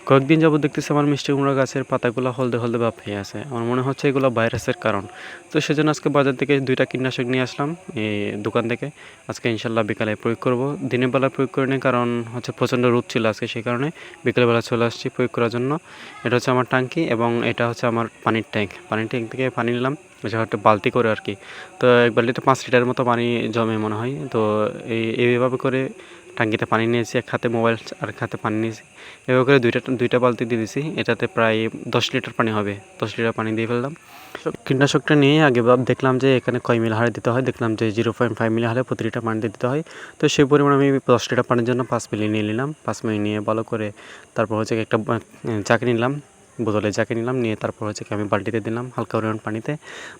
কয়েকদিন যাবত দেখতেছি আমার মিষ্টি কুমড়া গাছের পাতাগুলো হলদে হলদে ভাব হয়ে আছে। আমার মনে হচ্ছে এগুলো ভাইরাসের কারণ। তো সেজন্য আজকে বাজার থেকে ২টা কীটনাশক নিয়ে আসলাম এই দোকান থেকে। আজকে ইনশাল্লাহ বিকালে প্রয়োগ করব। দিনের বেলা প্রয়োগ করিনি, কারণ হচ্ছে প্রচণ্ড রোদ ছিল আজকে, সেই কারণে বিকেলবেলা চলে আসছি প্রয়োগ করার জন্য। এটা হচ্ছে আমার ট্যাঙ্কি এবং এটা হচ্ছে আমার পানির ট্যাঙ্ক। পানির ট্যাঙ্ক থেকে পানি নিলাম, একটা বালতি করে আর কি। তো এক বালতিতে 5 লিটারের মতো পানি জমে মনে হয়। তো এইভাবে করে ট্যাঙ্কিতে পানি নিয়েছি, এক হাতে মোবাইল আর এক হাতে পানি নিয়েছি। এভাবে করে দুইটা বালতি দিয়ে দিছি। এটাতে প্রায় 10 লিটার পানি হবে। 10 লিটার পানি দিয়ে ফেললাম। কীটনাশকটা নিয়ে আগে দেখলাম যে এখানে কয় মিলি হারে দিতে হয়। দেখলাম যে 0.5 মিলি হারে প্রতি লিটার পানিতে দিতে হয়। তো সেই পরিমাণে আমি 10 লিটার পানির জন্য 5 মিলি নিয়ে নিলাম। 5 মিলি নিয়ে ভালো করে তারপর হচ্ছে একটা চাকি নিলাম, বোতলে চাকি নিলাম, নিয়ে তারপর হচ্ছে আমি বালতিতে দিলাম হালকা পরিমাণ পানিতে,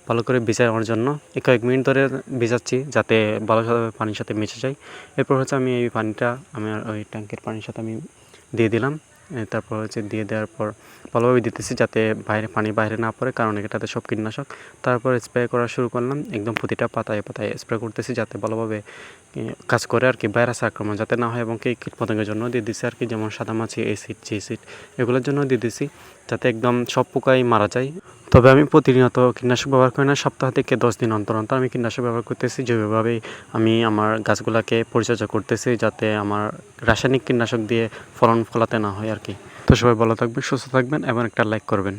ভালো করে ভিজানোর জন্য। কয়েক মিনিট ধরে ভিজাচ্ছি যাতে ভালোভাবে পানির সাথে মিশে যায়। এরপর হচ্ছে আমি এই পানিটা আমার ওই ট্যাঙ্কের পানির সাথে আমি দিয়ে দিলাম। তারপর হচ্ছে দিয়ে দেওয়ার পর ভালোভাবে দিতেছি যাতে পানি বাইরে না পড়ে, কারণ এটাতে সব কীটনাশক। তারপর স্প্রে করা শুরু করলাম, একদম প্রতিটা পাতায় পাতায় স্প্রে করতেছি যাতে ভালোভাবে কাজ করে আর কি, ভাইরাস আক্রমণ যাতে না হয়। এবং কীটপতঙ্গের জন্য দিয়ে দিছি আর কি, যেমন সাদামাছি অ্যাসিড, জিসিড, এগুলোর জন্য দিয়ে দিছি যাতে একদম সব পোকাই মারা যায়। তবে আমি প্রতিনিয়ত কীটনাশক ব্যবহার করি না, সপ্তাহ থেকে 10 দিন অন্তর অন্তর আমি কীটনাশক ব্যবহার করতেছি। যেভাবেই আমি আমার গাছগুলোকে পরিচর্যা করতেছি যাতে আমার রাসায়নিক কীটনাশক দিয়ে ফলন ফলাতে না হয় আর কি। তো সবাই ভালো থাকবেন, সুস্থ থাকবেন এবং একটা লাইক করবেন।